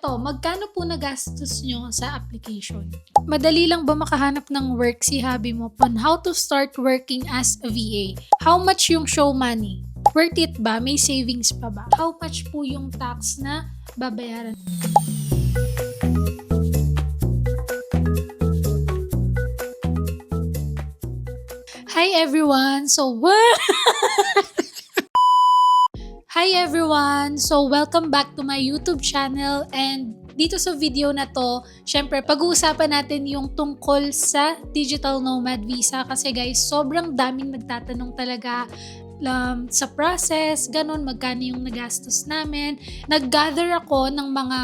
eto, magkano po nagastos nyo sa application? Madali lang ba makahanap ng work si Habi mo on how to start working as a VA? How much yung show money? Worth it ba? May savings pa ba? How much po yung tax na babayaran? Hi everyone! Hi everyone! So welcome back to my YouTube channel, and dito sa video na to, syempre pag-uusapan natin yung tungkol sa digital nomad visa kasi guys, sobrang daming nagtatanong talaga sa process, ganun, magkano yung nagastos namin. Nag-gather ako ng mga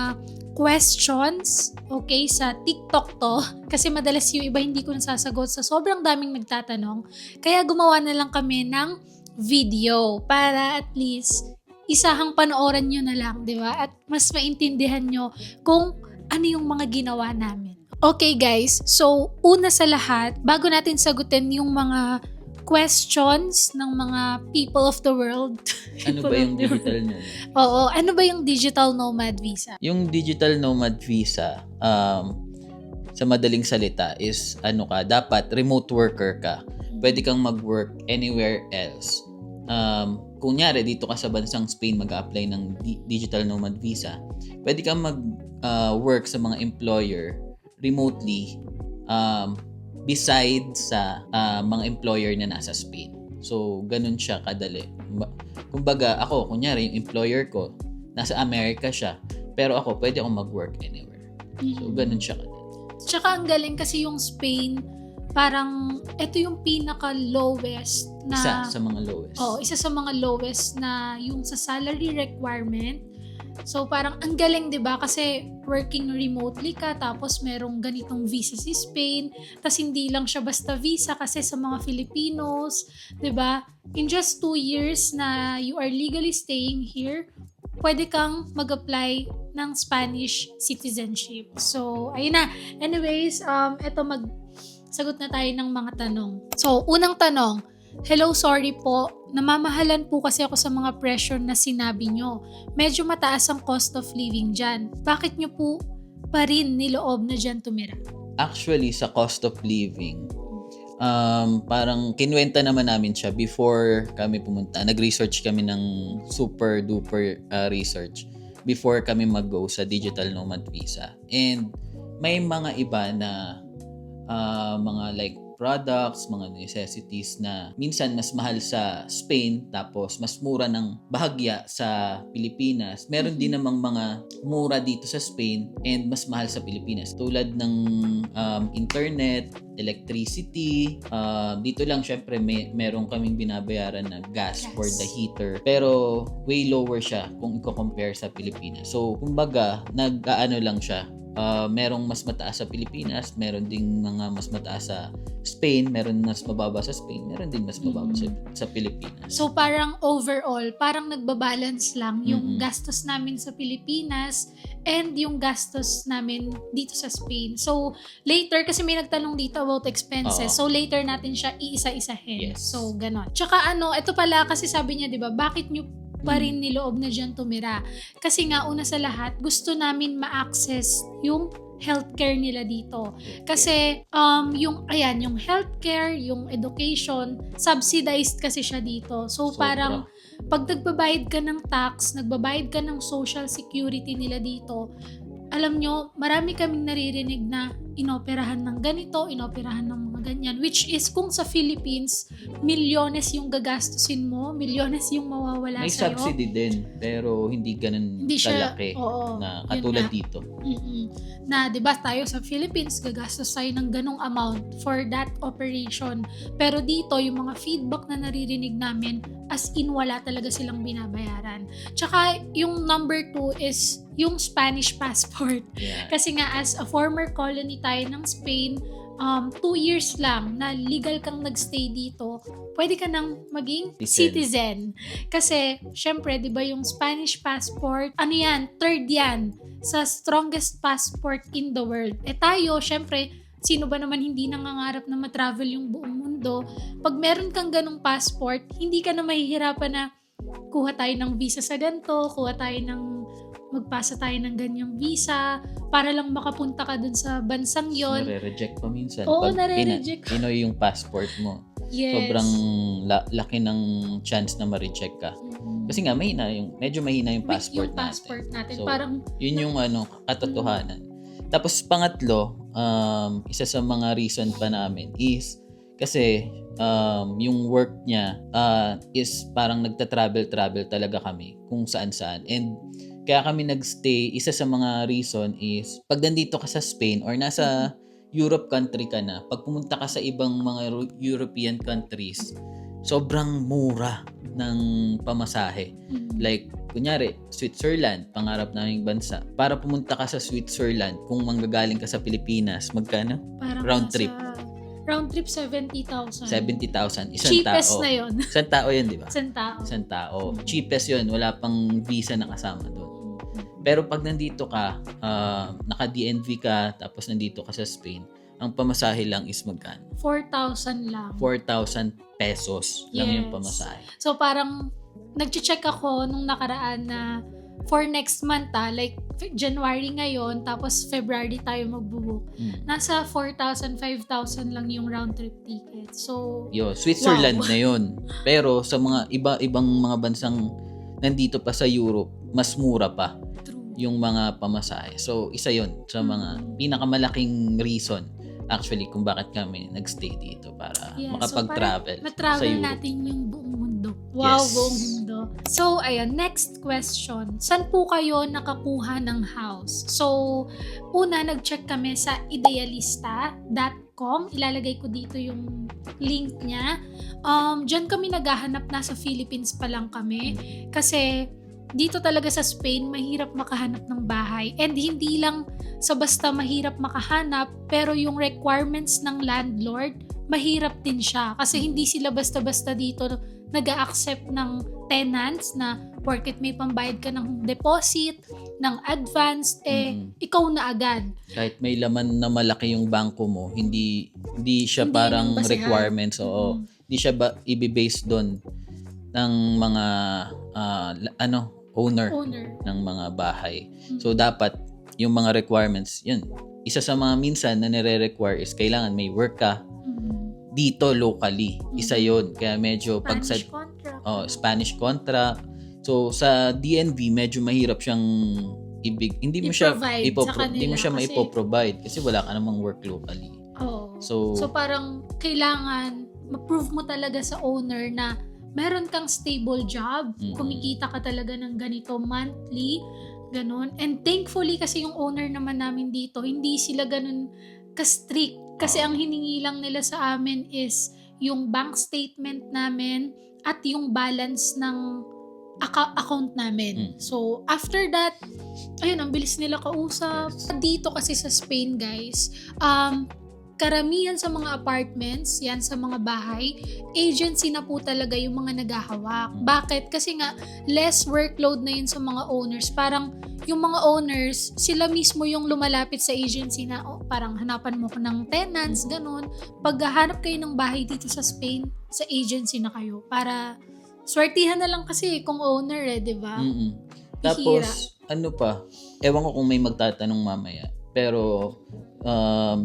questions, okay, sa TikTok to, kasi madalas yung iba hindi ko nasasagot sa sobrang daming nagtatanong. Kaya gumawa na lang kami ng video para at least isahang panoorin nyo na lang, di ba? At mas maintindihan nyo kung ano yung mga ginawa namin. Okay guys, so una sa lahat, bago natin sagutin yung mga questions ng mga people of the world. Ano ba yung digital nomad? Oo, ano ba yung digital nomad visa? Yung digital nomad visa, sa madaling salita is dapat remote worker ka. Pwede kang mag-work anywhere else. Kunyari, dito ka sa bansang Spain mag-apply ng digital nomad visa, pwede kang mag-work sa mga employer remotely besides sa mga employer na nasa Spain. So, ganun siya kadali. Kumbaga, ako, kunyari, yung employer ko, nasa America siya, pero ako, pwede akong mag-work anywhere. So, ganun siya kadali. Tsaka ang galing kasi yung Spain, parang ito yung pinaka-lowest na... Isa sa mga lowest. Isa sa mga lowest na yung sa salary requirement. So parang ang galing, 'di ba? Kasi working remotely ka, tapos merong ganitong visa si Spain, tas hindi lang siya basta visa kasi sa mga Filipinos, 'di ba? In just 2 years na you are legally staying here, pwede kang mag-apply ng Spanish citizenship. So ayun na. Anyways, sagot na tayo ng mga tanong. So, unang tanong, hello, sorry po. Namamahalan po kasi ako sa mga pressure na sinabi nyo. Medyo mataas ang cost of living dyan. Bakit nyo po pa rin niloob na dyan tumira? Actually, sa cost of living, parang kinuwenta naman namin siya before kami pumunta. Nag-research kami ng super duper research before kami mag-go sa digital nomad visa. And may mga iba na mga like products, mga necessities na minsan mas mahal sa Spain tapos mas mura ng bahagya sa Pilipinas. Meron din namang mga mura dito sa Spain and mas mahal sa Pilipinas. Tulad ng internet, electricity. Dito lang syempre meron kaming binabayaran na gas for the heater. Pero way lower siya kung i-compare sa Pilipinas. So kumbaga, nag-aano lang siya. Merong mas mataas sa Pilipinas, meron ding mga mas mataas sa Spain, meron mas mababa sa Spain, meron din mas mababa sa Pilipinas. So parang overall, parang nagbabalance lang yung gastos namin sa Pilipinas and yung gastos namin dito sa Spain. So later, kasi may nagtanong dito about expenses, so later natin siya iisa-isahin. Yes. So ganon. Tsaka ito pala kasi sabi niya, di ba, bakit nyo pa rin niloob na dyan tumira? Kasi nga, una sa lahat, gusto namin ma-access yung healthcare nila dito. Kasi yung healthcare, yung education, subsidized kasi siya dito. So parang pag nagbabayad ka ng tax, nagbabayad ka ng social security nila dito, alam nyo, marami kaming naririnig na inoperahan ng ganito, inoperahan ng mga ganyan. Which is, kung sa Philippines, milyones yung gagastusin mo, milyones yung mawawala may sa'yo. May subsidy din, pero hindi ganun kalaki na katulad dito. Na, di ba, tayo sa Philippines, gagastos tayo ng ganong amount for that operation. Pero dito, yung mga feedback na naririnig namin, as in, wala talaga silang binabayaran. Tsaka, yung number 2 is yung Spanish passport. Yeah. Kasi nga, as a former colony tayo ng Spain, 2 years lang na legal kang nagstay dito, pwede ka nang maging citizen. Kasi, syempre, di ba yung Spanish passport, third yan sa strongest passport in the world. Tayo, syempre, sino ba naman hindi nangangarap na matravel yung buong mundo? Pag meron kang ganong passport, hindi ka na mahihirapan na kuha tayo ng visa sa ganito, kuha tayo ng magpasa tayo ng ganyang visa para lang makapunta ka dun sa bansang yon. Nare-reject pa minsan. Oo, Pag nare-reject. Pinoy yung passport mo. Yes. Sobrang laki ng chance na ma-reject ka. Kasi nga, medyo mahina yung passport yung passport natin. So, Parang, yun yung katotohanan. Tapos pangatlo, isa sa mga reason pa namin is kasi yung work niya is parang nagta-travel talaga kami kung saan-saan. And kaya kami nagstay, isa sa mga reason is pag nandito ka sa Spain or nasa Europe country ka na, pag pumunta ka sa ibang mga European countries, sobrang mura ng pamasahe. Like, kunyari, Switzerland, pangarap naming bansa. Para pumunta ka sa Switzerland, kung manggagaling ka sa Pilipinas, magkano? parang Round trip. Round trip, 70,000. 70,000. Isang Cheapest tao. na yun. Isang tao yun, di ba? Isang tao. Isang tao. Cheapest yun. Wala pang visa na kasama doon. Pero pag nandito ka, naka-DNV ka, tapos nandito ka sa Spain, ang pamasahe lang is magkano? 4,000 lang. 4,000 pesos lang yung Yes. pamasahe. So parang nag-check ako nung nakaraan na for next month like January ngayon, tapos February tayo magbubook. Nasa 4,000, 5,000 lang yung round trip ticket. So, Switzerland wow. na yun. Pero sa mga ibang mga bansang nandito pa sa Europe, mas mura pa true. yung mga pamasahe. So, isa yun sa mga pinakamalaking reason actually kung bakit kami nagstay dito para Yeah, makapag-travel so sa na-travel Europe. natin yung buong mundo. Wow, Yes. buong mundo. So, ayun, next question. Saan po kayo nakakuha ng house? So, una, nag-check kami sa idealista.com. Ilalagay ko dito yung link niya. Diyan kami naghahanap, nasa Philippines pa lang kami. Kasi, dito talaga sa Spain, mahirap makahanap ng bahay. And hindi lang sa basta mahirap makahanap, pero yung requirements ng landlord, mahirap din siya. Kasi hindi sila basta-basta dito nag-a-accept ng tenants na porket may pambayad ka ng deposit, ng advance, ikaw na agad. Kahit may laman na malaki yung bangko mo, hindi siya Hindi parang yung basehan. requirements. Oo. Hindi siya i-base doon ng mga owner ng mga bahay. So, dapat yung mga requirements, yun. Isa sa mga minsan na nire-require is kailangan may work ka dito locally. Isa yun. Kaya medyo Spanish contract. Spanish contract. So, sa DNV, medyo mahirap siyang hindi mo siya I-provide sa hindi mo siya kanila maipoprovide kasi wala ka namang work locally. Oo. So parang kailangan ma-prove mo talaga sa owner na meron kang stable job, kumikita ka talaga ng ganito monthly, ganun. And thankfully kasi yung owner naman namin dito, hindi sila ganun ka-strict. Kasi ang hiningi lang nila sa amin is yung bank statement namin at yung balance ng account namin. So, after that, ayun, ang bilis nila kausap. Yes. Dito kasi sa Spain, guys, karamihan sa mga apartments, yan sa mga bahay, agency na po talaga yung mga naghahawak. Bakit? Kasi nga, less workload na yun sa mga owners. Parang, yung mga owners, sila mismo yung lumalapit sa agency na, parang hanapan mo ko ng tenants, ganun. Paghahanap kayo ng bahay dito sa Spain, sa agency na kayo. Para, swertihan na lang kasi kung owner di ba? Tapos, ewan ko kung may magtatanong mamaya, pero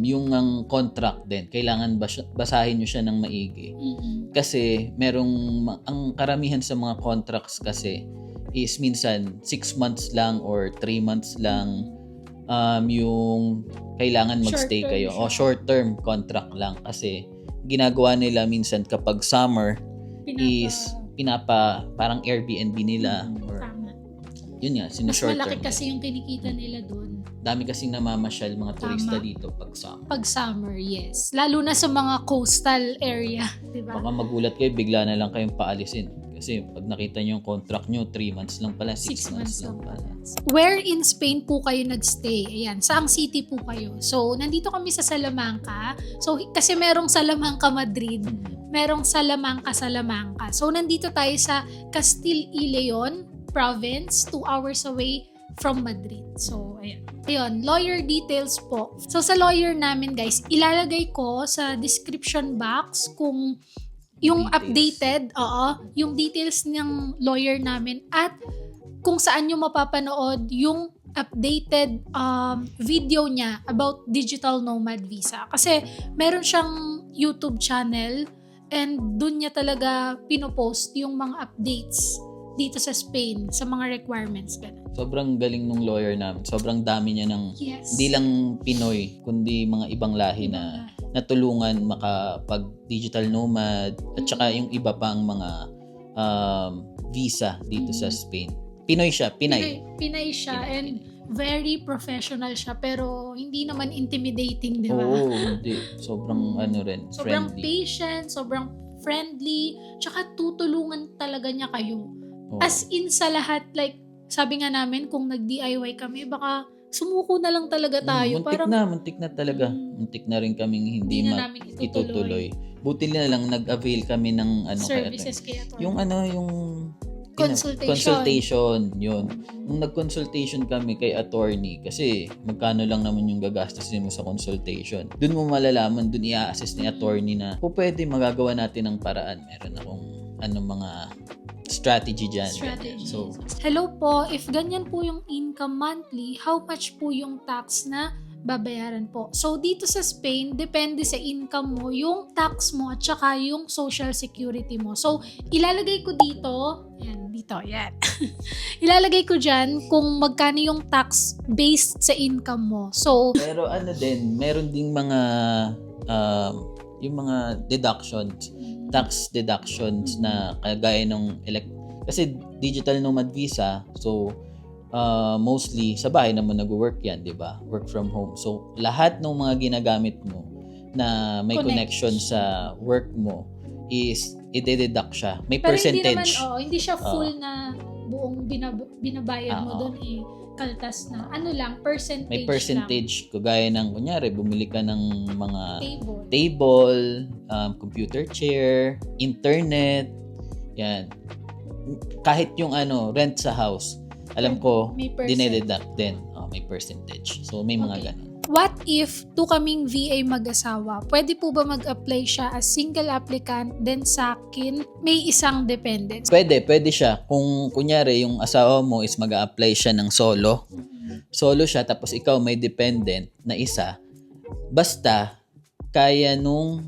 yung ang contract din, kailangan basahin nyo siya ng maigi. Kasi ang karamihan sa mga contracts kasi is minsan 6 months lang or 3 months lang yung kailangan magstay kayo. O short-term contract lang kasi ginagawa nila minsan kapag summer is parang Airbnb nila or Tama. yun nga, Mas short malaki term. kasi yung kinikita nila doon. Dami kasing namamasyal mga turista Tama. dito pag summer. Pag summer, yes. Lalo na sa mga coastal area, di ba? Baka magulat kayo, bigla na lang kayong paalisin. Kasi pag nakita nyo yung contract nyo, 3 months lang pala, 6 months lang pala. Where in Spain po kayo nagstay? Ayan, saang city po kayo? So, nandito kami sa Salamanca. So, kasi merong Salamanca, Madrid. Merong Salamanca. So, nandito tayo sa Castile y Leon province, 2 hours away from Madrid. So, ayan. Ayun, lawyer details po. So, sa lawyer namin, guys, ilalagay ko sa description box kung yung Details. updated, yung details ng lawyer namin at kung saan nyo mapapanood yung updated video niya about digital nomad visa. Kasi meron siyang YouTube channel and dun niya talaga pinopost yung mga updates dito sa Spain, sa mga requirements. Ganun. Sobrang galing nung lawyer namin. Sobrang dami niya ng, Yes. hindi lang Pinoy, kundi mga ibang lahi na natulungan makapag-digital nomad at saka yung iba pang mga visa dito sa Spain. Pinoy siya, Pinay. Pinay siya Pinay, and very professional siya pero hindi naman intimidating, di ba? Oo, hindi. Sobrang Sobrang friendly. patient, sobrang friendly, tsaka tutulungan talaga niya kayo. Oo. As in sa lahat, like, sabi nga namin, kung nag-DIY kami, baka sumuko na lang talaga tayo. Muntik na talaga. Muntik na rin kaming hindi na namin itutuloy. Buti na lang nag-avail kami ng services kaya to. yung Consultation. yun. Nung nag-consultation kami kay attorney, kasi magkano lang naman yung gagastusin mo sa consultation. Doon mo malalaman, doon i-assess ni attorney na pwede magagawa natin ng paraan. Meron akong mga strategy dyan. Strategy. So, Hello po, if ganyan po yung income monthly, how much po yung tax na babayaran po? So, dito sa Spain, depende sa income mo, yung tax mo at saka yung social security mo. So, ilalagay ko dito, yan. Ilalagay ko dyan kung magkano yung tax based sa income mo. So, pero meron ding mga yung mga deductions, tax deductions na kagaya ng kasi digital nomad visa, so mostly sa bahay naman nag-work yan, di ba? Work from home. So lahat ng mga ginagamit mo na may connection sa work mo is i-deduct siya. May pero percentage. Hindi siya full na buong binabayad mo doon kaltas na. Ano lang, percentage may percentage. Kagaya ng, kunyari, bumili ka ng mga table, computer chair, internet, yan. Kahit yung rent sa house, alam ko, dinededuct din. May percentage. So, may mga ganun. What if kaming VA mag-asawa? Pwede po ba mag-apply siya as single applicant, then sa akin, may isang dependent? Pwede siya. Kung kunyari yung asawa mo is mag-a-apply siya ng solo siya, tapos ikaw may dependent na isa, basta kaya nung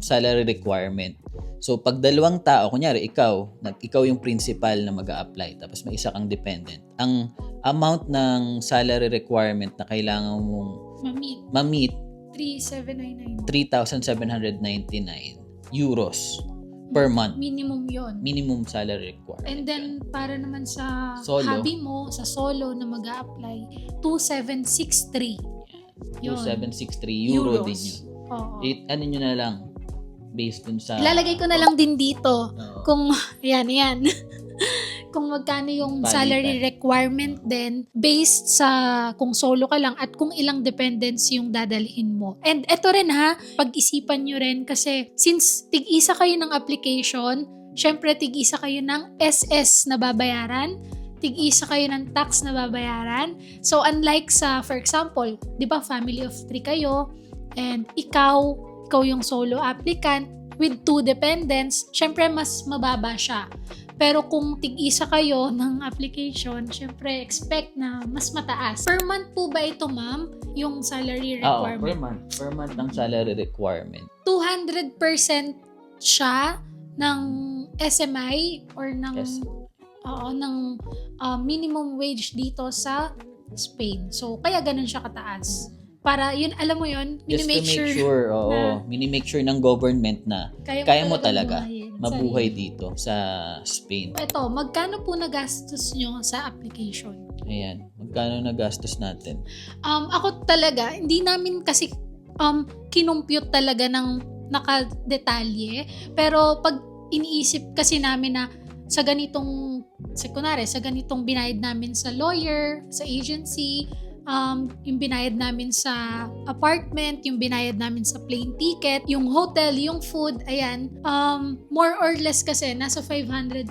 salary requirement. So, pag dalawang tao, kunyari ikaw yung principal na mag-a-apply, tapos may isa kang dependent, ang amount ng salary requirement na kailangan mong ma-meet 3,799 euros per month. Minimum yon. Minimum salary requirement. And then, para naman sa Solo. hobby mo, sa solo na mag-a-apply, 2,763. 2,763 euro din yun. Oo. Ano nyo na lang, based dun sa... Ilalagay ko na lang din dito kung, yan. Kung magkano yung salary requirement din based sa kung solo ka lang at kung ilang dependents yung dadalhin mo. And eto rin pag-isipan nyo rin kasi since tig-isa kayo ng application, syempre tig-isa kayo ng SS na babayaran, tig-isa kayo ng tax na babayaran. So unlike sa, for example, di ba family of 3 kayo and ikaw yung solo applicant with 2 dependents, syempre mas mababa siya. Pero kung tig-isa kayo ng application, syempre expect na mas mataas. Per month po ba ito, ma'am? Yung salary requirement? Per month ang salary requirement. 200% siya ng SMI or ng minimum wage dito sa Spain. So, kaya ganun siya kataas. Para yun, alam mo yun, minimake sure ng government na kaya mo talaga mabuhay dito sa Spain. Ito, magkano po nagastos nyo sa application? Ayan, magkano nagastos natin? Ako talaga, hindi namin kasi kinumpute talaga ng nakadetalye. Pero pag iniisip kasi namin na sa ganitong binayad namin sa lawyer, sa agency, yung binayad namin sa apartment, yung binayad namin sa plane ticket, yung hotel, yung food, ayan, more or less kasi nasa 500,000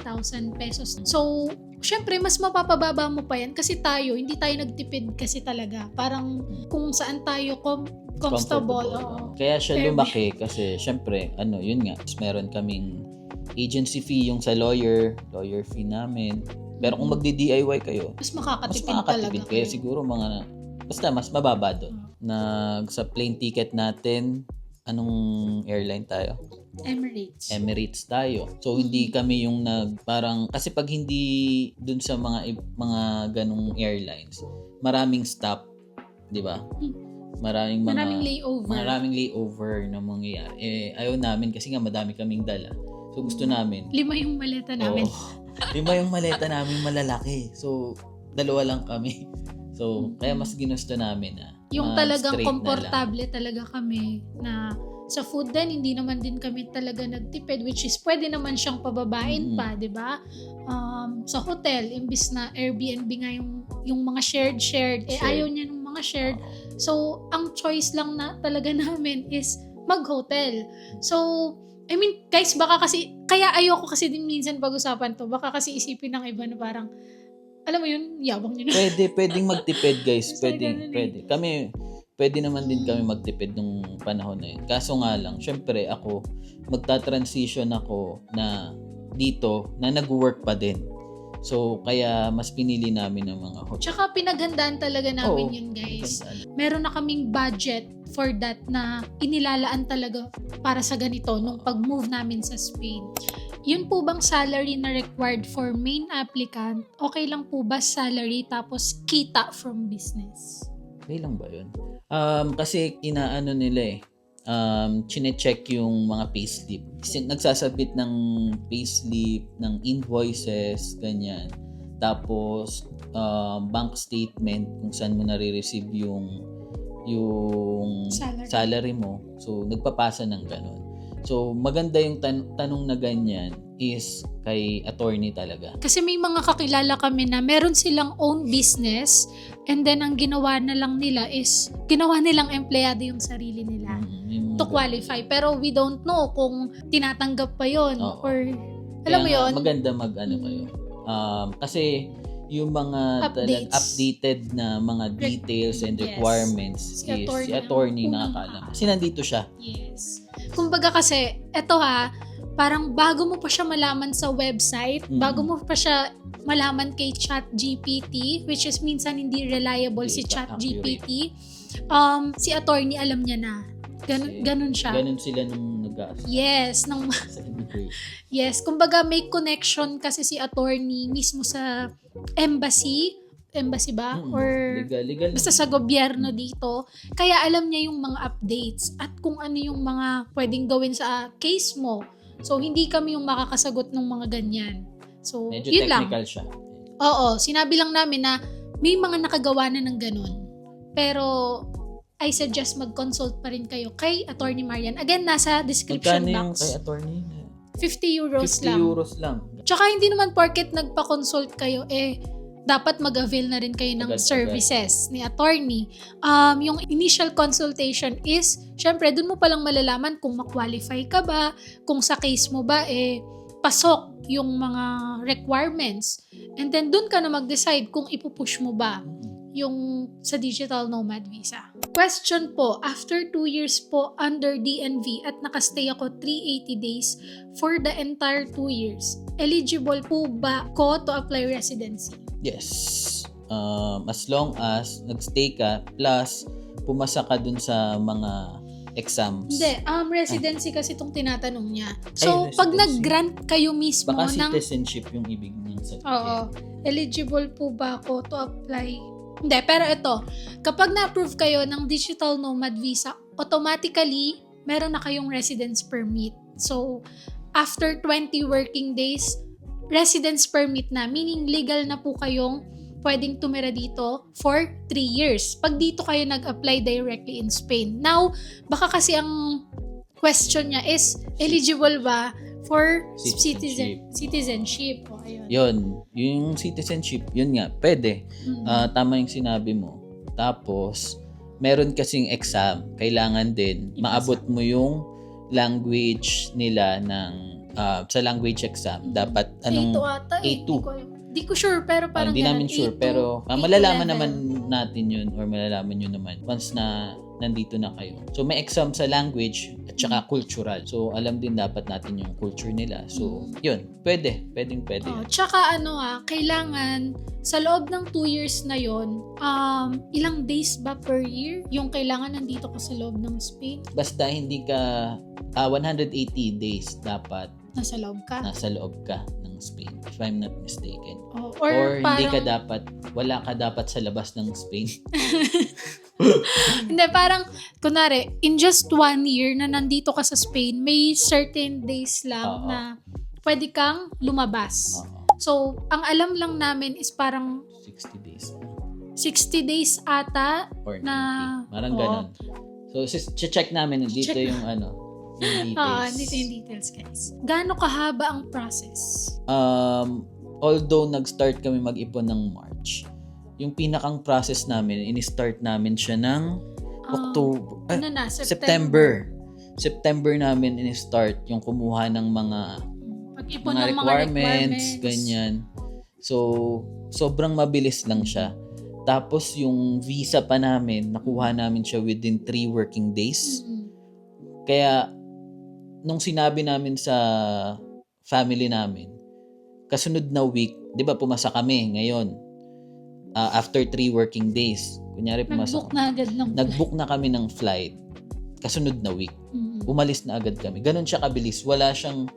pesos. So, syempre, mas mapapababa mo pa yan kasi hindi tayo nagtipid kasi talaga. Parang kung saan tayo comfortable. Kaya siya lumaki kasi syempre, yun nga, meron kaming agency fee yung sa lawyer fee namin. Pero kung magdi-DIY kayo, Mas mas makakatipid makakatipid talaga kayo siguro mga basta mas mababa doon. Sa plane ticket natin, anong airline tayo? Emirates tayo. So hindi kami yung parang kasi pag hindi dun sa mga ganung airlines, maraming stop, 'di ba? Maraming layover na mangyayari. Ayaw namin kasi nga madami kaming dala. So gusto namin 5 yung maleta namin. 5 yung maleta namin malalaki. So 2 lang kami. So kaya mas ginusto namin na Yung talagang straight na lang. komportable talaga kami na sa food din, hindi naman din kami talaga nagtipid, which is pwede naman siyang pababain pa, di ba? Sa hotel, imbis na Airbnb nga yung mga shared, ayaw niya ng mga shared. So, ang choice lang na talaga namin is mag-hotel. So, I mean, guys, baka kasi, kaya ayoko kasi din minsan pag-usapan to, baka kasi isipin ng iba na parang, alam mo yun, yabang nyo na. Pwedeng magtipid, guys. Basta Pwede. ganun Pwede naman din kami magtipid nung panahon na yun. Kaso nga lang, syempre ako, magta-transition ako na dito na nag-work pa din. So, kaya mas pinili namin ng mga hotel. Tsaka pinaghandaan talaga namin yun, guys. Meron na kaming budget for that na inilalaan talaga para sa ganito nung pag-move namin sa Spain. Yun po bang salary na required for main applicant? Okay lang po ba salary tapos kita from business? Okay lang ba yun? Kasi inaano nila chine-check yung mga payslip. Kasi nagsasabit ng payslip, ng invoices, ganyan. Tapos, bank statement kung saan mo nare-receive yung salary mo. So, nagpapasa ng ganun. So, maganda yung tanong na ganyan is kay attorney talaga. Kasi may mga kakilala kami na meron silang own business and then ang ginawa na lang nila is ginawa nilang empleyado yung sarili nila to qualify. Pero we don't know kung tinatanggap pa yon or alam mo yon. Maganda kayo. Kasi yung mga updated na mga details and requirements Si si attorney nakakaalam. Kasi nandito siya. Yes. Kumbaga kasi, eto parang bago mo pa siya malaman sa website, bago mo pa siya malaman kay ChatGPT, which is minsan hindi reliable si ChatGPT, si attorney alam niya na. Ganun siya. Ganun sila nung nag-aas. Yes. Sa immigration. Yes. Kumbaga may connection kasi si attorney mismo sa embassy ba? Or legal basta sa gobyerno dito. Kaya alam niya yung mga updates at kung ano yung mga pwedeng gawin sa case mo. So, hindi kami yung makakasagot ng mga ganyan. So, medyo yun technical lang. siya. Oo. Sinabi lang namin na may mga nakagawa na ng ganun. Pero, I suggest mag-consult pa rin kayo kay Attorney Marian. Again, nasa description Magkano yung box. kay attorney? 50 euros 50 lang. euros lang. Tsaka hindi naman porket nagpa-consult kayo, dapat mag-avail na rin kayo ng Agad. services ni attorney. Yung initial consultation is, syempre, dun mo palang malalaman kung ma-qualify ka ba, kung sa case mo ba, pasok yung mga requirements. And then, dun ka na mag-decide kung ipupush mo ba yung sa digital nomad visa. Question po, after 2 years po under DNV at nakastay ako 380 days for the entire 2 years, eligible po ba ko to apply residency? Yes. As long as nagstay ka plus pumasa ka dun sa mga exams. Hindi, residency kasi itong tinatanong niya. So, Ay, pag residency. nag-grant kayo mismo Baka ng... citizenship yung ibig niyang sabihin. Oo. Eligible po ba ako to apply? Hindi, pero ito. Kapag na-approve kayo ng digital nomad visa, automatically, meron na kayong residence permit. So, after 20 working days, residence permit na, meaning legal na po kayong pwedeng tumira dito for 3 years. Pag dito kayo nag-apply directly in Spain. Now, baka kasi ang question niya is, eligible ba for citizenship? O, ayun. Yun, yung citizenship, yun nga, pwede. Tama yung sinabi mo. Tapos, meron kasing exam. Kailangan din, maabot mo yung language nila ng sa language exam, dapat A2 ata A2. Di ko sure, pero parang Hindi namin ganun, sure, A2, pero A2 malalaman level. naman natin yun or malalaman nyo naman once na nandito na kayo. So may exam sa language at saka cultural. So alam din dapat natin yung culture nila. So yun, pwedeng Oh, tsaka kailangan sa loob ng 2 years na yon, ilang days ba per year yung kailangan nandito ka sa loob ng Spain? Basta hindi ka 180 days dapat Nasa loob ka? nasa loob ka ng Spain, if I'm not mistaken. Oh, Or hindi ka parang, wala ka dapat sa labas ng Spain. hindi, parang, kunwari, in just 1 year na nandito ka sa Spain, may certain days lang Oo. na pwede kang lumabas. Oo, So, ang alam lang namin is parang 60 days. 60 days ata Or 90. na... Parang Oo. ganun. So, check namin dito Check. yung yung details. Dito yung details, guys. Gaano kahaba ang process? Although nag-start kami mag-ipon ng March, yung pinakang process namin, ini-start namin siya ng October, Ano na? September. September namin ini-start yung kumuha ng mga Pag-ipon mga ng requirements, ganyan. So, sobrang mabilis lang siya. Tapos yung visa pa namin, nakuha namin siya within 3 working days. Mm. Kaya, nung sinabi namin sa family namin, kasunod na week, di ba pumasa kami ngayon, after 3 working days, kunyari pumasa Nag-book na agad ng nag-book na kami ng flight, kasunod na week, Mm. umalis na agad kami. Ganon siya kabilis. Wala siyang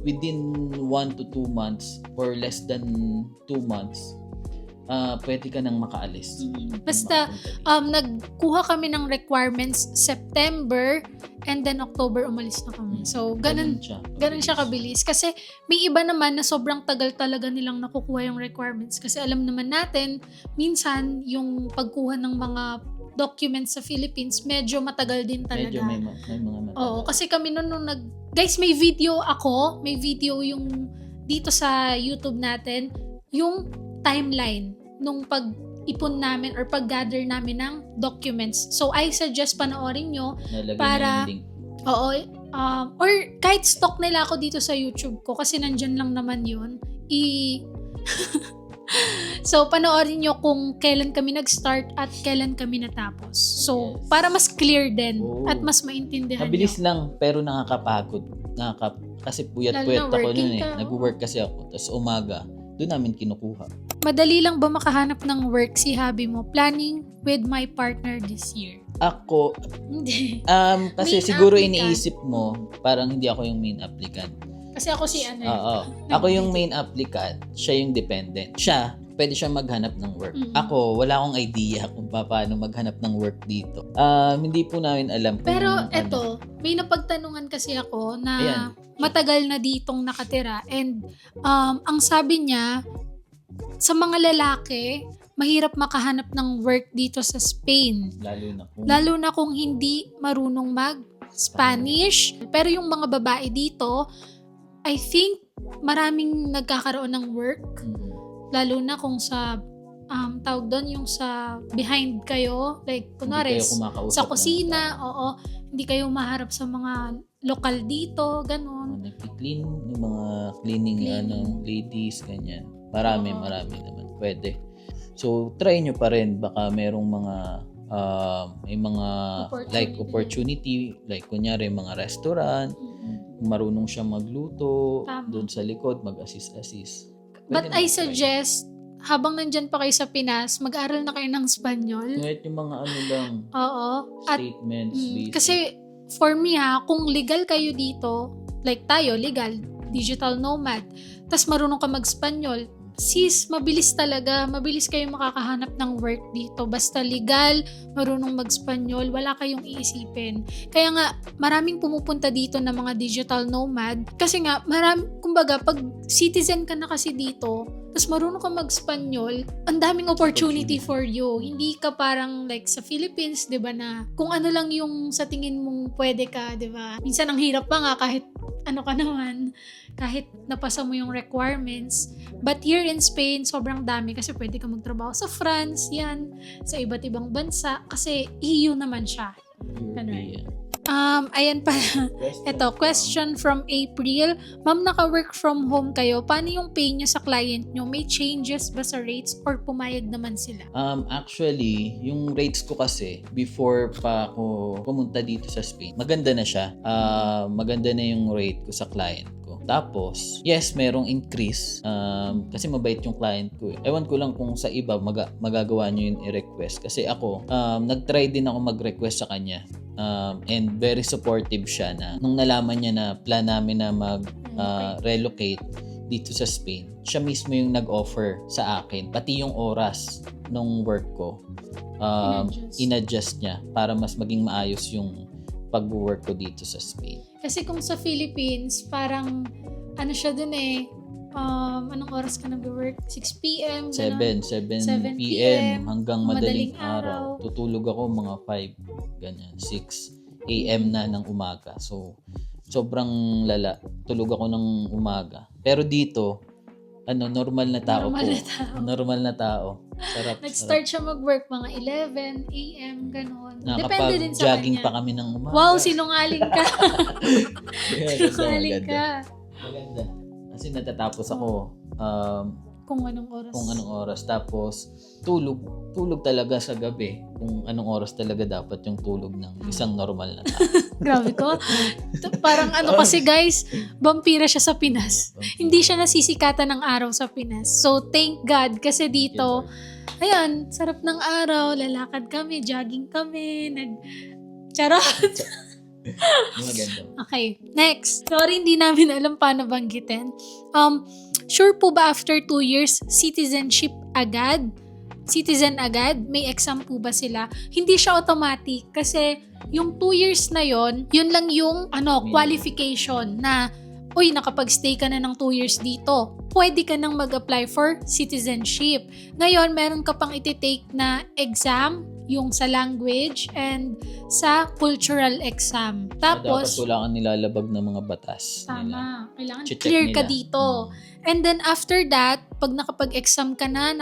within 1 to 2 months or less than 2 months, pwede ka nang makaalis. Basta, nagkuha kami ng requirements September and then October umalis na kami. So, ganun siya kabilis. Kasi may iba naman na sobrang tagal talaga nilang nakukuha yung requirements. Kasi alam naman natin, minsan yung pagkuha ng mga documents sa Philippines, medyo matagal din talaga. Medyo may mga matagal. Oo, kasi kami nung guys, may video yung dito sa YouTube natin, yung timeline nung pag-ipon namin or pag-gather namin ng documents. So, I suggest panoorin nyo Nalagyan para, na yung link. oo, or kahit stock nila ako dito sa YouTube ko kasi nandyan lang naman yun. So, panoorin nyo kung kailan kami nag-start at kailan kami natapos. So, Yes. para mas clear din Oo. at mas maintindihan Mabilis nyo. lang, pero nakakapagod. Kasi puyat-puyat Lalo na ako working nun eh. ka, oo. Nag-work kasi ako. Tapos umaga, doon namin kinukuha. Madali lang ba makahanap ng work si hubby mo? Planning with my partner this year. Ako, Hindi. kasi Main siguro applicant. iniisip mo, parang hindi ako yung main applicant. Kasi ako si ano. Oo. Ako yung main applicant, siya yung dependent. Siya, pwede siya maghanap ng work. Mm. Ako, wala akong idea kung paano maghanap ng work dito. Hindi po namin alam kung Pero eto, may napagtanungan kasi ako na Ayan. matagal na ditong nakatira and ang sabi niya, sa mga lalaki, mahirap makahanap ng work dito sa Spain. Lalo na kung hindi marunong mag-Spanish. Pero yung mga babae dito, I think maraming nagkakaroon ng work. Lalo na kung sa tawag doon yung sa behind kayo, like kunwari sa kusina, oo, hindi kayo maharap sa mga lokal dito, ganun. Nagki-clean, yung mga cleaning ladies, ganyan. Marami naman. Pwede. So, try nyo pa rin. Baka merong mga may mga opportunity, like kunyari mga restaurant, marunong siyang magluto, Tama. doon sa likod, mag-assist. But Pwede I na, try. suggest, habang nandyan pa kayo sa Pinas, mag-aral na kayo ng Espanyol. Kahit yung mga lang, Oo. At statements, basic. kasi for me kung legal kayo dito, like tayo, legal, digital nomad, tas marunong ka mag-Espanyol, sis, mabilis kayo makakahanap ng work dito. Basta legal, marunong mag-Espanyol, wala kayong iisipin. Kaya nga, maraming pumupunta dito na mga digital nomad. Kasi nga, kumbaga, pag citizen ka na kasi dito, tapos marunong ka mag-Espanyol, ang daming opportunity for you. Hindi ka parang like sa Philippines, di ba, na kung ano lang yung sa tingin mong pwede ka, di ba? Minsan ang hirap pa nga kahit ano ka naman, kahit napasa mo yung requirements. But here in Spain, sobrang dami kasi pwede ka magtrabaho sa France, yan, sa iba't ibang bansa, kasi EU naman siya. European. Ayan pa. Ito, question from April. Ma'am, naka-work from home kayo. Paano yung pay nyo sa client nyo? May changes ba sa rates or pumayag naman sila? Actually, yung rates ko kasi before pa ako pumunta dito sa Spain, maganda na siya. Maganda na yung rate ko sa client ko. Tapos, yes, merong increase kasi mabait yung client ko. Ewan ko lang kung sa iba magagawa nyo yung i-request. Kasi ako, nag-try din ako mag-request sa kanya. And very supportive siya na nung nalaman niya na plan namin na mag-relocate dito sa Spain, siya mismo yung nag-offer sa akin. Pati yung oras nung work ko, in-adjust niya para mas maging maayos yung pag-work ko dito sa Spain. Kasi kung sa Philippines, parang ano siya dun anong oras ka nag-work? 6 p.m. 7 7 p.m. hanggang madaling madaling araw. Tutulog ako mga 5, ganyan, 6 a.m. na ng umaga. So, sobrang lala. Tulog ako ng umaga. Pero dito, normal na tao Normal po. na tao. Normal na tao. Sarap. Nag-start siya mag-work mga 11 a.m. Ganun. Depende din sa Nakapag-jogging kanya. pa kami ng umaga. Wow, sinungaling ka. Kaya Sinungaling maganda. ka. Maganda. Kasi natatapos ako Kung anong oras. Tapos tulog talaga sa gabi kung anong oras talaga dapat yung tulog ng isang normal na tao. Grabe ko. Parang kasi guys, vampira siya sa Pinas. Hindi siya nasisikatan ng araw sa Pinas. So thank God kasi dito, ayan, sarap ng araw, lalakad kami, jogging kami, Charot. Maganda. Okay, next. Sorry, hindi namin alam paano banggitin. Sure po ba after 2 years, citizenship agad? Citizen agad? May exam po ba sila? Hindi siya automatic kasi yung 2 years na yun lang yung qualification na nakapag-stay ka na ng 2 years dito. Pwede ka nang mag-apply for citizenship. Ngayon, meron ka pang iti-take na exam, yung sa language and sa cultural exam. Tapos, dapat wala kang nilalabag ng mga batas nila. tama. Kailangan Check clear ka nila. dito. And then after that, pag nakapag-exam ka na,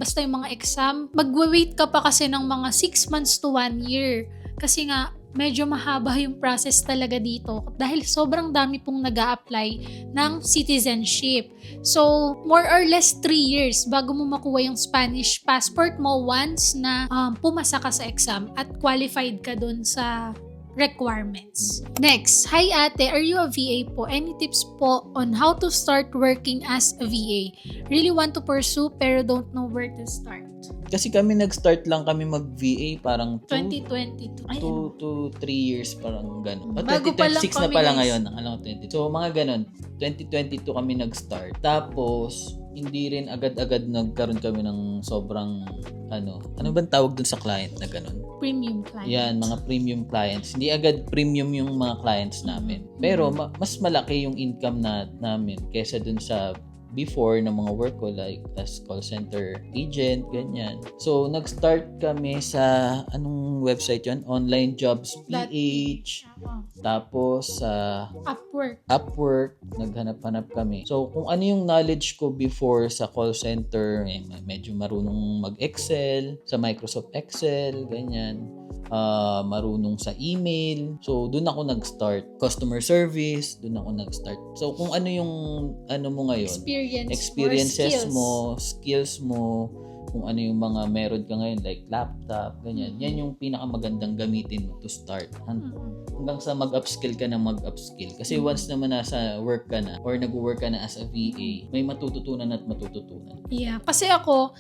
basta yung mga exam, magwe-wait ka pa kasi ng mga 6 months to 1 year. Kasi nga, medyo mahaba yung process talaga dito dahil sobrang dami pong nag-a-apply ng citizenship. So, more or less 3 years bago mo makuha yung Spanish passport mo once na pumasa ka sa exam at qualified ka dun sa requirements. Next, hi ate, are you a VA po? Any tips po on how to start working as a VA? Really want to pursue pero don't know where to start. Kasi kami nag-start lang kami mag-VA parang 2022. 2 to 3 years parang gano'n. Bago pa lang 2026 na kami, pala guys. ngayon. 20. So mga gano'n. 2022 kami nag-start. Tapos, hindi rin agad-agad nagkaroon kami ng sobrang ano bang tawag dun sa client na gano'n? Premium client. Yan, mga premium clients. Hindi agad premium yung mga clients namin. Pero mas malaki yung income namin kesa dun sa before ng mga work ko like as call center agent, ganyan. So, nag-start kami sa anong website yun? Online Jobs PH. Tapos sa Upwork, naghanap-hanap kami. So, kung ano yung knowledge ko before sa call center, medyo marunong mag-Excel, sa Microsoft Excel, ganyan. Marunong sa email. So, doon ako nag-start. Customer service, doon ako nag-start. So, kung ano yung mo ngayon, experiences mo, skills mo, kung ano yung mga meron ka ngayon like laptop, ganyan. Yan yung pinakamagandang gamitin mo to start. Hanggang sa mag-upskill ka na mag-upskill. Kasi once naman nasa work ka na or nag-work ka na as a VA, may matututunan at matututunan. Yeah, kasi ako,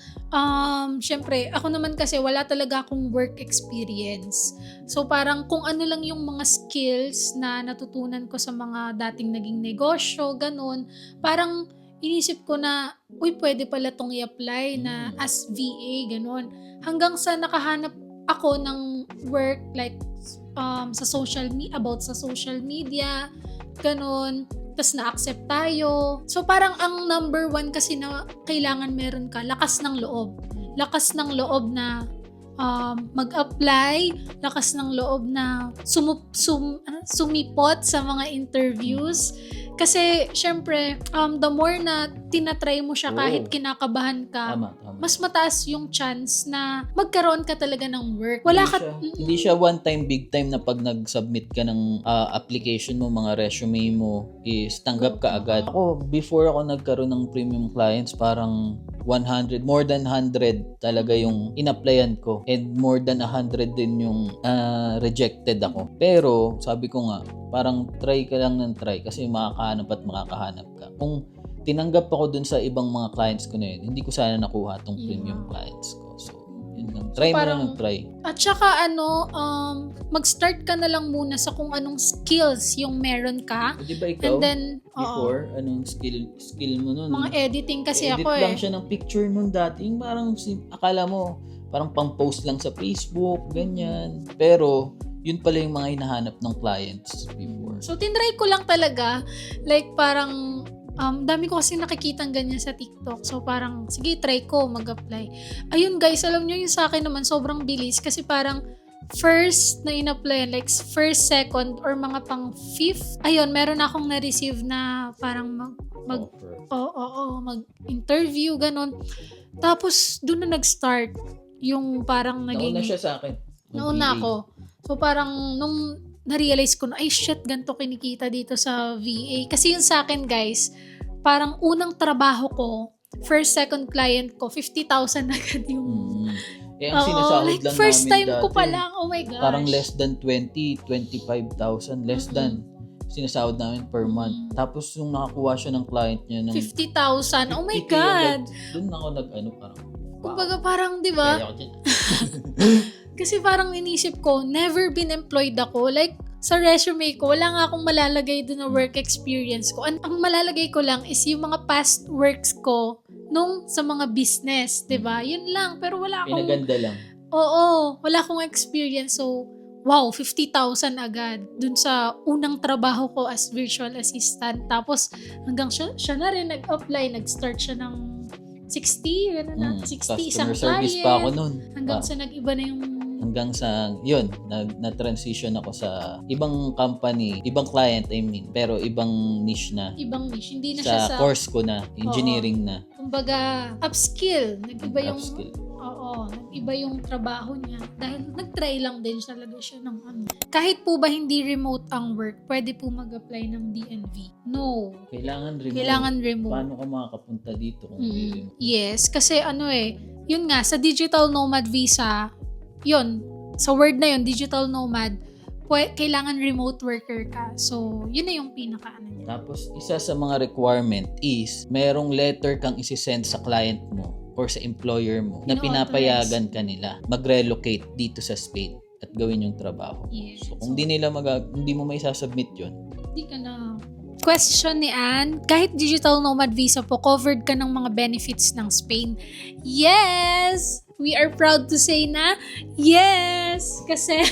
syempre, ako naman kasi wala talaga akong work experience. So parang kung ano lang yung mga skills na natutunan ko sa mga dating naging negosyo, ganun, parang inisip ko na, pwede pala tong i-apply na as VA, ganun. Hanggang sa nakahanap ako ng work like sa social media, ganun. Tapos na-accept tayo. So parang ang number 1 kasi na kailangan meron ka, lakas ng loob. Lakas ng loob na mag-apply, lakas ng loob na sumipot sa mga interviews, Kasi, syempre, the more na tinatry mo siya kahit Oo. kinakabahan ka, Tama. mas mataas yung chance na magkaroon ka talaga ng work. Wala ka... Hindi siya one time, big time na pag nag-submit ka ng application mo, mga resume mo, is tanggap ka agad. Ako, before ako nagkaroon ng premium clients, parang 100, more than 100 talaga yung in-applyan ko. And more than 100 din yung rejected ako. Pero, sabi ko nga, parang try ka lang ng try kasi makakahanap at makakahanap ka. Kung tinanggap ako dun sa ibang mga clients ko na yun, hindi ko sana nakuha tong premium clients ko. So, yun lang. Try mo lang ng try. At saka mag-start ka na lang muna sa kung anong skills yung meron ka. Di ba ikaw, And then, before, anong skill mo nun? mga editing kasi Edit ako lang siya ng picture nun dati. Yung parang, akala mo, parang pang-post lang sa Facebook, ganyan. Pero, yun pala yung mga hinahanap ng clients before. So, tinry ko lang talaga. Like, parang, dami ko kasi nakikitang ganyan sa TikTok. So, parang, sige, try ko mag-apply. Ayun, guys, alam nyo yung sa akin naman, sobrang bilis. Kasi parang, first na in-apply, like, first, second, or mga pang fifth. Ayun, meron akong na-receive na parang mag-interview, ganun. Tapos, doon na nag-start yung parang naging... Nauna siya sa akin. Nauna ako. So, parang, nung na-realize ko na, ay shit, ganito kinikita dito sa VA. Kasi yun sa akin, guys, parang unang trabaho ko, first, second client ko, 50,000 agad yung... Eh, ang sinasahod like, lang first namin time ko dati, pa lang, oh my gosh. parang less than 25,000, less than sinasahod namin per month. Tapos yung nakakuha siya ng client niya ng 50,000, oh my 50K God. Doon ako parang, wow. Kumbaga parang, di ba? Kaya ako dyan. Kasi parang inisip ko, never been employed ako. Like, sa resume ko, wala nga akong malalagay doon na work experience ko. Ang malalagay ko lang is yung mga past works ko nung sa mga business, 'di ba? Yun lang, pero wala akong... Pinaganda lang. Oo, wala akong experience. So, wow, 50,000 agad dun sa unang trabaho ko as virtual assistant. Tapos, hanggang siya na rin nag-apply, nag-start siya ng 60, gano'n na, 60 isang Customer service client. pa ako nun. Hanggang sa nag-iba na yung... Hanggang sa, yun, na-transition ako sa ibang company, ibang client, I mean, pero ibang niche na. Ibang niche, hindi na siya Sa sa... course ko na, engineering na. Kumbaga, upskill. Nag-iba yung... Upskill. Oo, nag-iba yung trabaho niya. Dahil nag-try lang din talaga siya ng ano. Kahit po ba hindi remote ang work, pwede po mag-apply ng DNV? No. Kailangan remote. Kailangan remote. Paano ka makakapunta dito kung hindi remote? Yes, kasi yun nga, sa digital nomad visa, yun, sa word na yun, digital nomad, kailangan remote worker ka. So, yun na yung pinaka-ano niya. Tapos, isa sa mga requirement is, merong letter kang isisend sa client mo or sa employer mo na pinapayagan ka nila mag-relocate dito sa Spain at gawin yung trabaho. Yes. So, kung hindi mo may sasubmit yun, Hindi ka na. Question ni Ann, kahit digital nomad visa po, covered ka ng mga benefits ng Spain? Yes! We are proud to say na yes! Kasi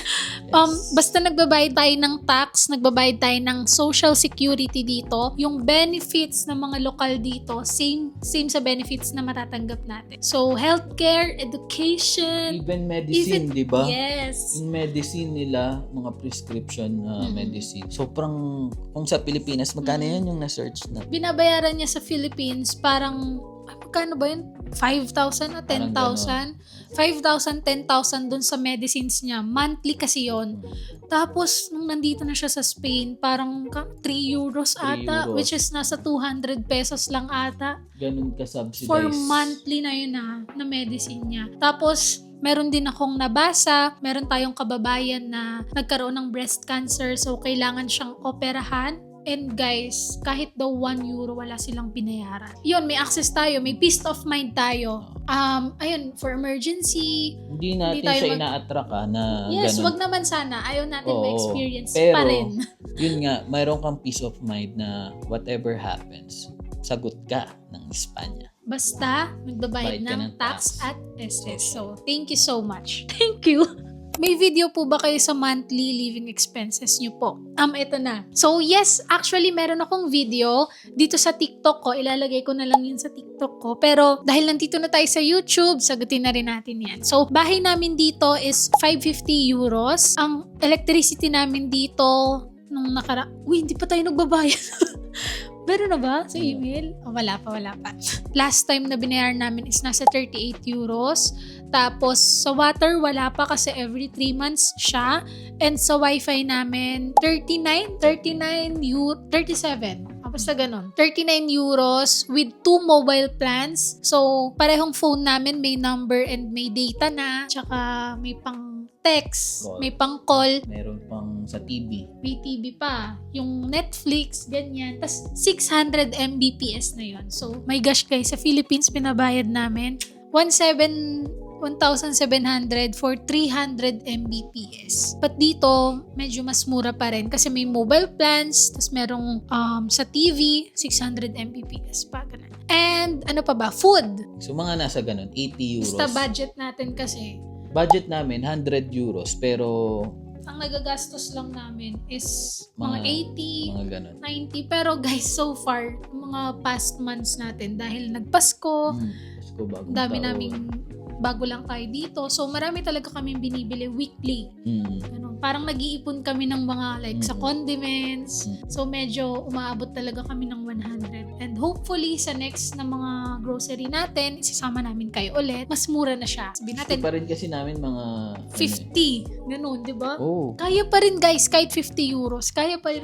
basta nagbabayad tayo ng tax, nagbabayad tayo ng social security dito, yung benefits ng mga lokal dito, same sa benefits na matatanggap natin. So, healthcare, education, even medicine, di ba? yes. Yung medicine nila, mga prescription medicine. So, parang kung sa Pilipinas, magkano yan yung na-search na? Binabayaran niya sa Philippines parang magkano ba yun? 5,000 o 10,000? 5,000, 10,000 dun sa medicines niya. Monthly kasi yon. Tapos, nung nandito na siya sa Spain, parang 3 euros ata, which is nasa 200 pesos lang ata. Ganun ka subsidized. For monthly na yun na medicine niya. Tapos, meron din akong nabasa, meron tayong kababayan na nagkaroon ng breast cancer, so kailangan siyang operahan. And guys, kahit daw 1 euro, wala silang binayaran. Yun, may access tayo, may peace of mind tayo. Ayun, for emergency. Hindi natin siya ina-attract na yes, ganun. wag naman sana. Ayaw natin ma-experience pero, pa rin. Yun nga, mayroon kang peace of mind na whatever happens, sagot ka ng Espanya. Basta, magbabayad Bayad ka ng ng tax tax. at SS. So, thank you so much. Thank you. May video po ba kayo sa monthly living expenses nyo po? Ito na. So, yes, actually, meron akong video dito sa TikTok ko. Ilalagay ko na lang yun sa TikTok ko. Pero, dahil nandito na tayo sa YouTube, sagutin na rin natin yan. So, bahay namin dito is 550 euros. Ang electricity namin dito, nung hindi pa tayo nagbabayad. Meron na ba sa email? Oh, wala pa. Last time na binayaran namin is nasa 38 euros. Tapos sa water, wala pa kasi every 3 months siya. And sa wifi namin, 37. Basta ganun. 39 euros with 2 mobile plans. So, parehong phone namin may number and may data na. Tsaka may pang text, Call. may pang call, Meron pang sa TV. may TV pa. Yung Netflix, ganyan. Tapos 600 Mbps na yon. So, my gosh guys, sa Philippines pinabayad namin 1,700 for 300 Mbps. But dito, medyo mas mura pa rin kasi may mobile plans, tapos merong sa TV, 600 Mbps pa. Ganun. And ano pa ba? Food. So mga nasa ganun, 80 euros. Basta budget natin kasi. Budget namin, 100 euros. Pero Ang nagagastos lang namin is mga 80, mga ganun. 90. Pero guys, so far, mga past months natin, dahil nagpasko, Pasko, bagong dami taon. naming bago lang tayo dito. So, marami talaga kaming binibili weekly. Ganun. Parang nag-iipon kami ng mga like sa condiments. So, medyo umaabot talaga kami ng 100. And hopefully, sa next na mga grocery natin, isasama namin kayo ulit. Mas mura na siya. Sabihin natin, Gusto pa rin kasi namin mga 50. Ganun, di ba? Oh, Kaya pa rin guys, kahit 50 euros, kaya pa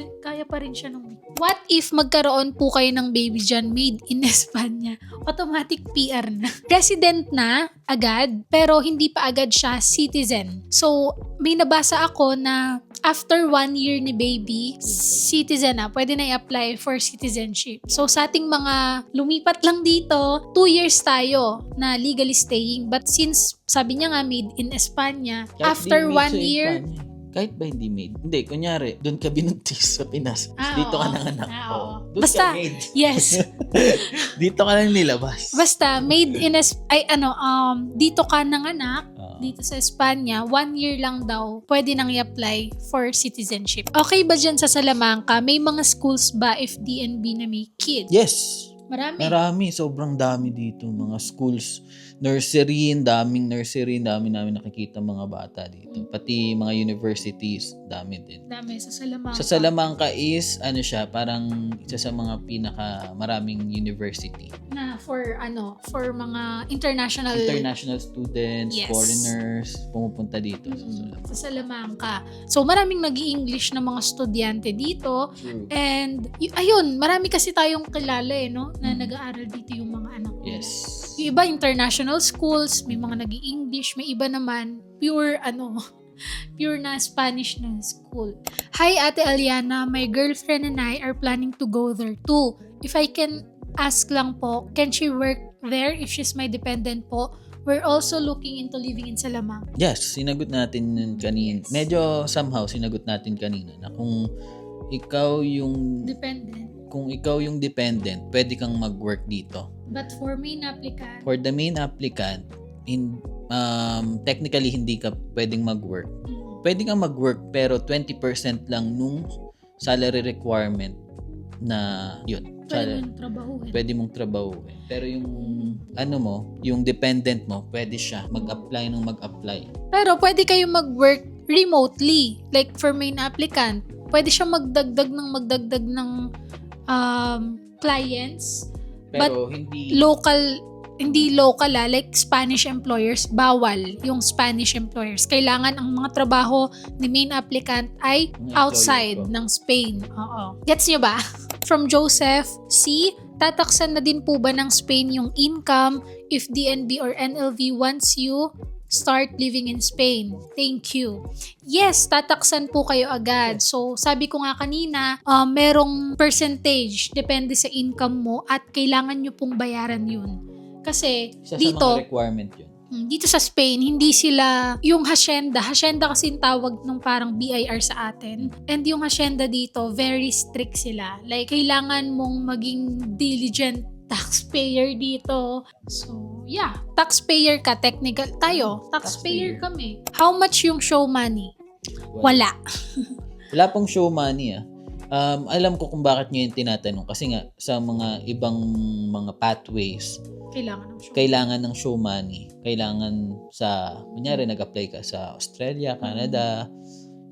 rin siya nung week. What if magkaroon po kayo ng baby dyan made in Espanya? Automatic PR na. Resident na, agad, pero hindi pa agad siya citizen. So, may nabasa ako na after 1 year ni baby, citizen na, pwede na i-apply for citizenship. So, sa ating mga lumipat lang dito, 2 years tayo na legally staying. But since, sabi niya nga, made in Espanya, kahit after di 1 made sa year, Espanya. Kahit ba hindi made? Hindi, kunyari, doon ka binuntis sa Pinas. Dito ka oo. nanganak. Oo. Doon Basta, ka made. yes. Dito ka lang nilabas. Basta, made in dito ka nanganak, dito sa Espanya, 1 year lang daw, pwede nang i-apply for citizenship. Okay ba dyan sa Salamanca? May mga schools ba if DNB na may kids? Yes. Marami. Sobrang dami dito. Mga schools, nursery, dami namin nakikita mga bata dito. Pati mga universities, dami din. Dami sa Salamanca. Sa Salamanca is, parang isa sa mga maraming university. Na for mga international Students, Yes. foreigners, pumupunta dito. sa Salamanca. So, maraming nag-i-English na mga estudyante dito. True. And, ayun, marami kasi tayong kilala no? Na nag-aaral dito yung mga anak ko. Yes. Yung iba, international schools, may mga nag-i-English, may iba naman, pure na Spanish na school. Hi, Ate Aliana, my girlfriend and I are planning to go there too. If I can ask lang po, can she work there if she's my dependent po? We're also looking into living in Salamanca. Yes, sinagot natin yun kanina. Yes. Medyo somehow sinagot natin kanina na kung ikaw yung dependent, pwede kang mag-work dito. But for main applicant, For the main applicant, technically hindi ka pwedeng mag-work. Pwede kang mag-work pero 20% lang nung salary requirement na yun. Pwede mong trabahuin. Pero yung yung dependent mo, pwede siya mag-apply ng mag-apply. pero pwede kayong mag-work remotely. Like for main applicant, pwede siya magdagdag ng clients. Pero Hindi local like Spanish employers, bawal yung Spanish employers. Kailangan ang mga trabaho ni main applicant ay Ng outside employer ko. ng Spain. Oo. Gets nyo ba? From Joseph C. Tataksan na din po ba ng Spain yung income if DNB or NLV wants you start living in Spain? Thank you. Yes, tataksan po kayo agad. So, sabi ko nga kanina, merong percentage depende sa income mo at kailangan nyo pong bayaran yun. Kasi Isa dito, sa mga requirement yun. dito sa Spain, hindi sila yung hacienda. Hacienda kasi yung tawag nung parang BIR sa atin. And yung hacienda dito, very strict sila. Like, kailangan mong maging diligent taxpayer dito. So, yeah. Taxpayer ka, technical. Tayo, taxpayer kami. How much yung show money? Wala. Wala pong show money alam ko kung bakit nyo yung tinatanong. Kasi nga, sa mga ibang mga pathways, Kailangan ng show. kailangan ng show money. Kailangan kunyari nag-apply ka sa Australia, Canada,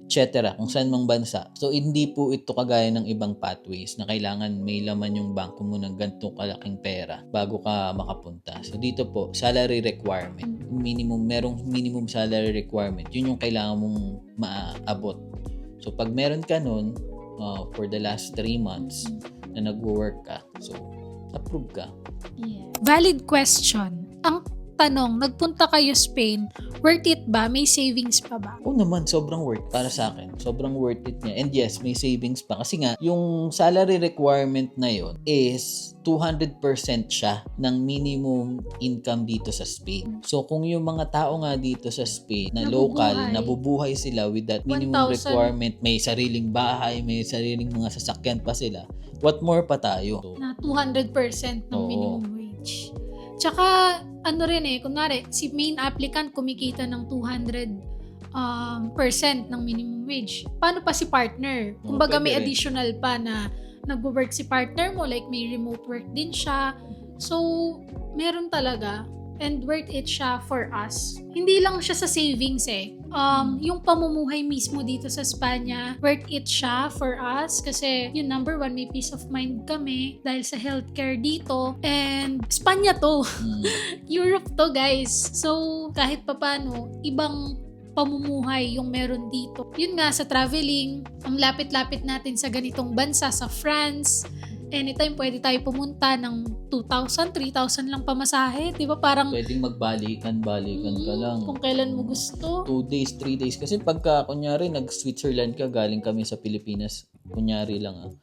etc. Kung saan mang bansa. So, hindi po ito kagaya ng ibang pathways na kailangan may laman yung bangko mo ng ganitong kalaking pera bago ka makapunta. So, dito po, salary requirement. Merong minimum salary requirement. Yun yung kailangan mong maabot. So, pag meron ka nun, for the last 3 months na nag-work ka, so, approve ka. Yeah. Valid question. Ang tanong, nagpunta kayo Spain, worth it ba? May savings pa ba? Oo naman, sobrang worth para sa akin. Sobrang worth it niya. And yes, may savings pa. Kasi nga, yung salary requirement na yon is 200% siya ng minimum income dito sa Spain. So, kung yung mga tao nga dito sa Spain na local, nabubuhay sila with that minimum 1,000. requirement, may sariling bahay, may sariling mga sasakyan pa sila, what more pa tayo? So, Na 200% ng Oo. minimum wage. Tsaka, ano rin kunwari, si main applicant kumikita ng 200% ng minimum wage. Paano pa si partner? Kumbaga may pwede rin. additional pa na nagwo-work si partner mo, like may remote work din siya. So, meron talaga and worth it siya for us. Hindi lang siya sa savings yung pamumuhay mismo dito sa Spanya, worth it siya for us kasi yung number one, may peace of mind kami dahil sa healthcare dito. And Spanya to. Europe to, guys. So, kahit papano, ibang pamumuhay yung meron dito. Yun nga, sa traveling, ang lapit-lapit natin sa ganitong bansa, sa France, anytime pwede tayo pumunta ng 2,000, 3,000 lang pamasahe. Di ba? Parang pwedeng magbalikan-balikan ka lang. kung kailan mo gusto. 2 days, 3 days. Kasi pagka, kunyari, nag-Switzerland ka, galing kami sa Pilipinas, kunyari lang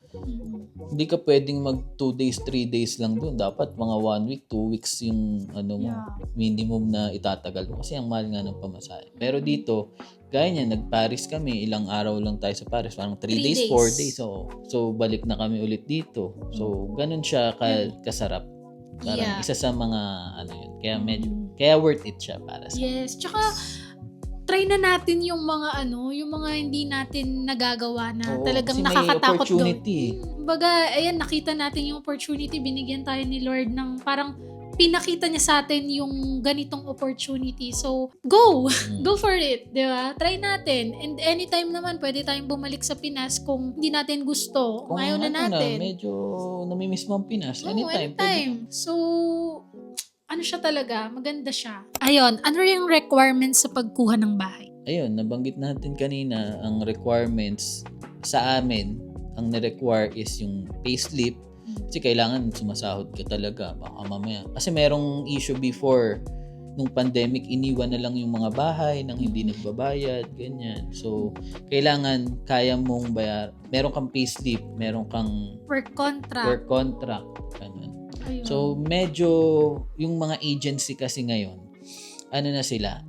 hindi ka pwedeng mag 2 days, 3 days lang doon. Dapat mga 1 week, 2 weeks yung minimum na itatagal mo. Kasi ang mahal nga ng pamasahe. Pero dito, gaya niya, nag-Paris kami, ilang araw lang tayo sa Paris. Parang 3 days, 4 days. So, balik na kami ulit dito. So, ganun siya kasarap. Parang isa sa mga, yun. Kaya worth it siya para sa Yes. Tsaka, try na natin yung mga yung mga hindi natin nagagawa na talagang kasi nakakatakot may opportunity. Baga, ayan, nakita natin yung opportunity, binigyan tayo ni Lord ng parang pinakita niya sa atin yung ganitong opportunity. So, go! Go for it, di ba? Try natin. And anytime naman, pwede tayong bumalik sa Pinas kung hindi natin gusto. Kung ayaw na natin. Medyo namimiss mo ang Pinas. Oo, Anytime. anytime. So, ano siya talaga, maganda siya. Ayun, ano yung requirements sa pagkuha ng bahay? Ayun, nabanggit natin kanina, ang requirements sa amin, ang na-require is yung payslip. Kasi kailangan sumasahod ka talaga, baka mamaya. Kasi merong issue before, nung pandemic, iniwan na lang yung mga bahay nang hindi nagbabayad, ganyan. So, kailangan kaya mong bayar. Meron kang payslip, meron kang Work contract. Ganun. Ayun. So, medyo yung mga agency kasi ngayon, na sila,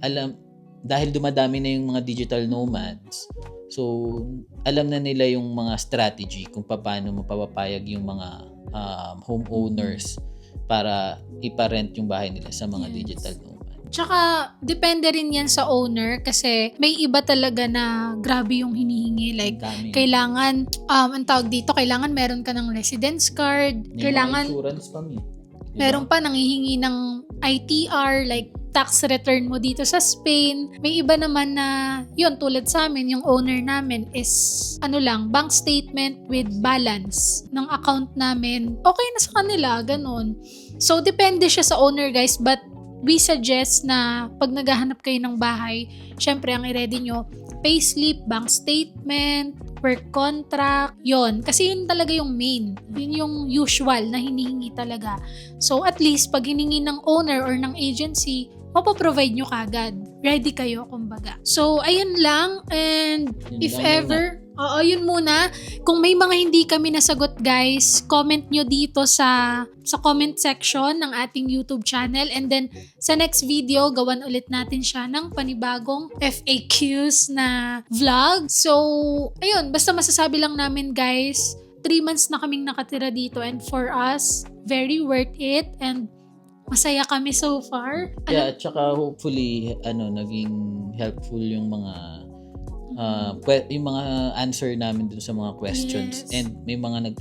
dahil dumadami na yung mga digital nomads, so, alam na nila yung mga strategy kung paano mapapapayag yung mga homeowners para iparent yung bahay nila sa mga digital nomads. Tsaka, depende rin yan sa owner kasi may iba talaga na grabe yung hinihingi. Like, kailangan, ang tawag dito, kailangan meron ka ng residence card. May kailangan, mga insurance pa meron pa nanghihingi ng ITR, like tax return mo dito sa Spain. May iba naman na, yun, tulad sa amin, yung owner namin is, bank statement with balance ng account namin. Okay na sa kanila, ganun. So, depende siya sa owner, guys, but we suggest na pag naghahanap kayo ng bahay, syempre ang i-ready nyo, payslip, bank statement, work contract, yon. Kasi yun talaga yung main. Yun yung usual na hinihingi talaga. So at least pag hiningi ng owner or ng agency, mapaprovide nyo kagad. Ready kayo, kumbaga. So ayun lang. And if ever, yun muna. Kung may mga hindi kami nasagot, guys, comment nyo dito sa comment section ng ating YouTube channel. And then, sa next video, gawan ulit natin siya ng panibagong FAQs na vlog. So, ayun. Basta masasabi lang namin, guys, 3 months na kaming nakatira dito. And for us, very worth it. And masaya kami so far. Yeah, at saka hopefully, naging helpful yung mga yung mga answer namin dun sa mga questions. Yes. And may mga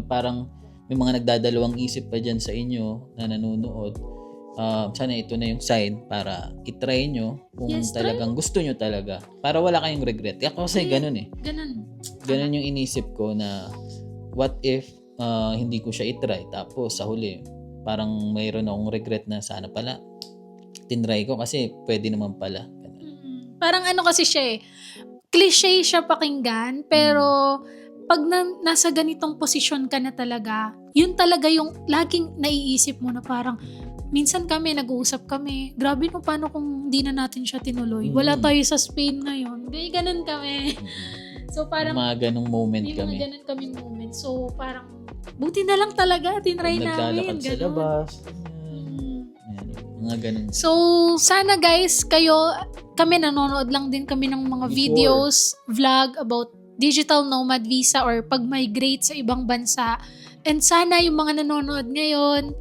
parang may mga nagdadalawang isip pa dyan sa inyo na nanonood. sana ito na yung sign para itry nyo kung Yes, try talagang gusto nyo talaga. Para wala kayong regret. Ako kasi ganun eh. Ganun. Yung inisip ko na what if hindi ko siya itry tapos sa huli parang mayroon akong regret na sana pala tinry ko kasi pwede naman pala. Parang ano kasi siya cliche siya pakinggan, pero pag nasa ganitong posisyon ka na talaga, yun talaga yung laging naiisip mo na parang, minsan nag-uusap kami, grabe no, paano kung hindi na natin siya tinuloy? Wala tayo sa Spain ngayon. Ganun kami. So parang, mga ganong moment may kami. mga ganun kaming moment. So parang, buti na lang talaga, tinry namin. Naglalakad sa Ganun. labas. Mga ganun. So, sana guys, kami nanonood lang din kami ng mga Before. videos, vlog about digital nomad visa or pag-migrate sa ibang bansa. And sana yung mga nanonood ngayon,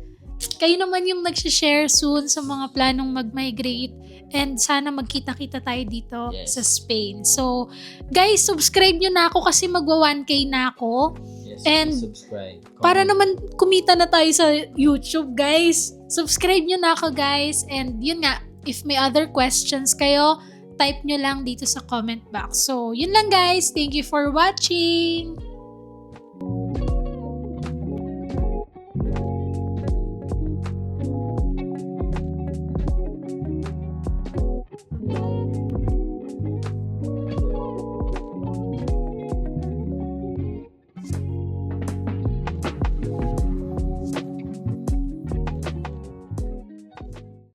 kayo naman yung nag-share soon sa mga planong mag-migrate. And sana magkita-kita tayo dito sa Spain. So, guys, subscribe nyo na ako kasi magwa 1K na ako. Yes, And subscribe. Para naman kumita na tayo sa YouTube, guys. Subscribe nyo na ako, guys. And yun nga, if may other questions kayo, type nyo lang dito sa comment box. So, yun lang, guys. Thank you for watching.